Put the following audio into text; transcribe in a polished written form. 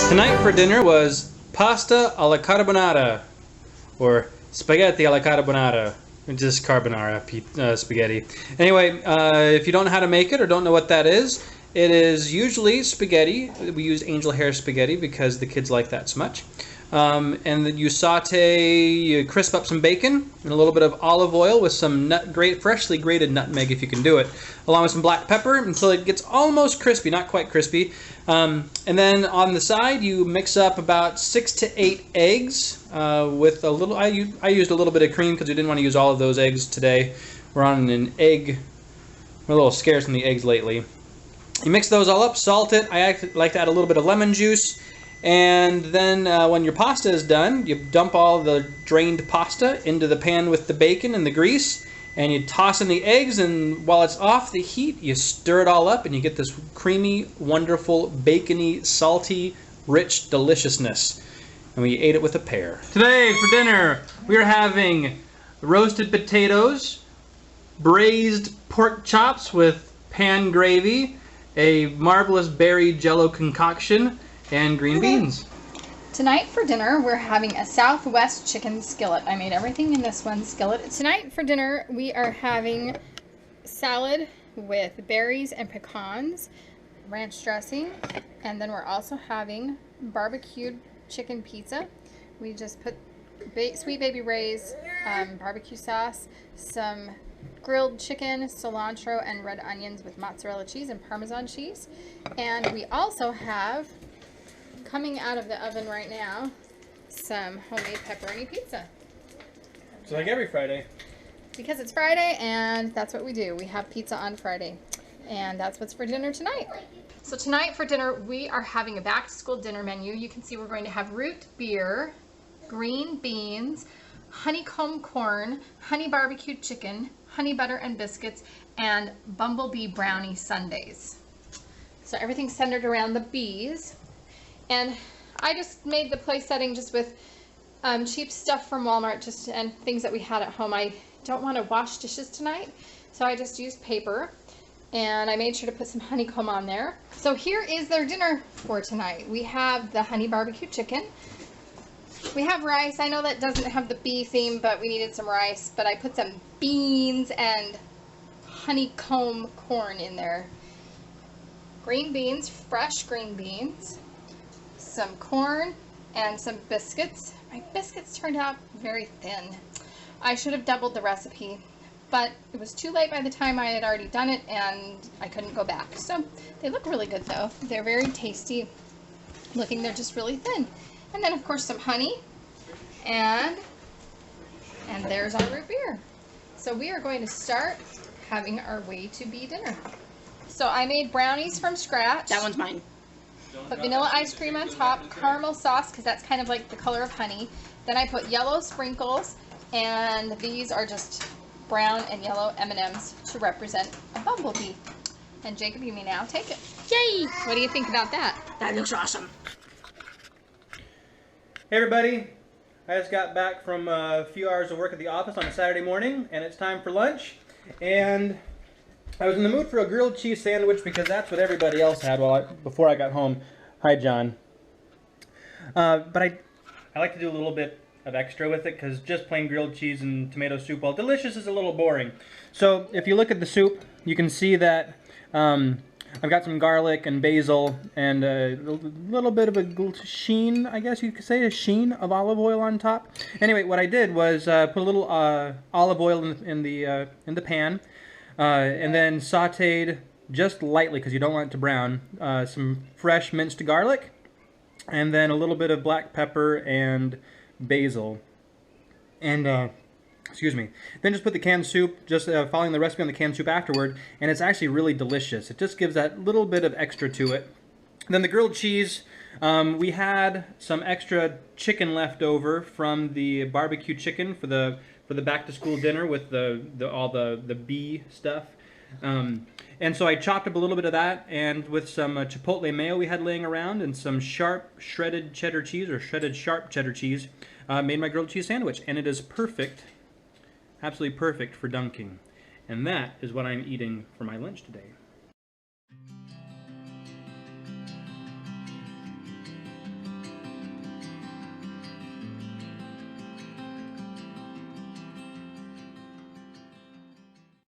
Tonight for dinner was pasta alla carbonara, or spaghetti alla carbonara, just carbonara spaghetti. Anyway, if you don't know how to make it or don't know what that is, it is usually spaghetti. We use angel hair spaghetti because the kids like that so much. And then you crisp up some bacon and a little bit of olive oil with some freshly grated nutmeg if you can do it, along with some black pepper until it gets almost crispy, not quite crispy. And then on the side you mix up about 6 to 8 eggs with a little. I used a little bit of cream because we didn't want to use all of those eggs today. We're on an egg. We're a little scarce on the eggs lately. You mix those all up, salt it. I like to add a little bit of lemon juice. And then when your pasta is done, you dump all the drained pasta into the pan with the bacon and the grease, and you toss in the eggs, and while it's off the heat, you stir it all up, and you get this creamy, wonderful, bacony, salty, rich deliciousness. And we ate it with a pear. Today for dinner, we are having roasted potatoes, braised pork chops with pan gravy, a marvelous berry jello concoction, and green beans. Tonight for dinner, we're having a Southwest chicken skillet. I made everything in this one skillet. Tonight for dinner, we are having salad with berries and pecans, ranch dressing, and then we're also having barbecued chicken pizza. We just put Sweet Baby Ray's barbecue sauce, some grilled chicken, cilantro, and red onions with mozzarella cheese and Parmesan cheese. And we also have, coming out of the oven right now, some homemade pepperoni pizza. So like every Friday. Because it's Friday and that's what we do. We have pizza on Friday. And that's what's for dinner tonight. So tonight for dinner, we are having a back to school dinner menu. You can see we're going to have root beer, green beans, honeycomb corn, honey barbecued chicken, honey butter and biscuits, and bumblebee brownie sundaes. So everything's centered around the bees. And I just made the place setting just with cheap stuff from Walmart and things that we had at home. I don't want to wash dishes tonight, so I just used paper. And I made sure to put some honeycomb on there. So here is their dinner for tonight. We have the honey barbecue chicken. We have rice. I know that doesn't have the bee theme, but we needed some rice. But I put some beans and honeycomb corn in there. Green beans, fresh green beans. Some corn and some biscuits. My biscuits turned out very thin. I should have doubled the recipe, but it was too late by the time I had already done it and I couldn't go back. So they look really good though. They're very tasty looking. They're just really thin. And then of course some honey, and there's our root beer. So we are going to start having our way to be dinner. So I made brownies from scratch. That one's mine. Put vanilla ice cream on top, caramel sauce because that's kind of like the color of honey. Then I put yellow sprinkles, and these are just brown and yellow M&Ms to represent a bumblebee. And Jacob, you may now take it. Yay! What do you think about that? That looks awesome. Hey everybody, I just got back from a few hours of work at the office on a Saturday morning, and it's time for lunch. And I was in the mood for a grilled cheese sandwich because that's what everybody else had before I got home. Hi, John. But I like to do a little bit of extra with it because just plain grilled cheese and tomato soup, while delicious, is a little boring. So if you look at the soup, you can see that I've got some garlic and basil and a little bit of a sheen, I guess you could say, a sheen of olive oil on top. Anyway, what I did was put a little olive oil in the pan. And then sauteed just lightly because you don't want it to brown, some fresh minced garlic, and then a little bit of black pepper and basil. And, excuse me. Then just put the canned soup, just following the recipe on the canned soup afterward, and it's actually really delicious. It just gives that little bit of extra to it. Then the grilled cheese, we had some extra chicken left over from the barbecue chicken for the back to school dinner with all the bee stuff. And so I chopped up a little bit of that, and with some chipotle mayo we had laying around and some sharp shredded cheddar cheese, or shredded sharp cheddar cheese, made my grilled cheese sandwich. And it is perfect, absolutely perfect for dunking. And that is what I'm eating for my lunch today.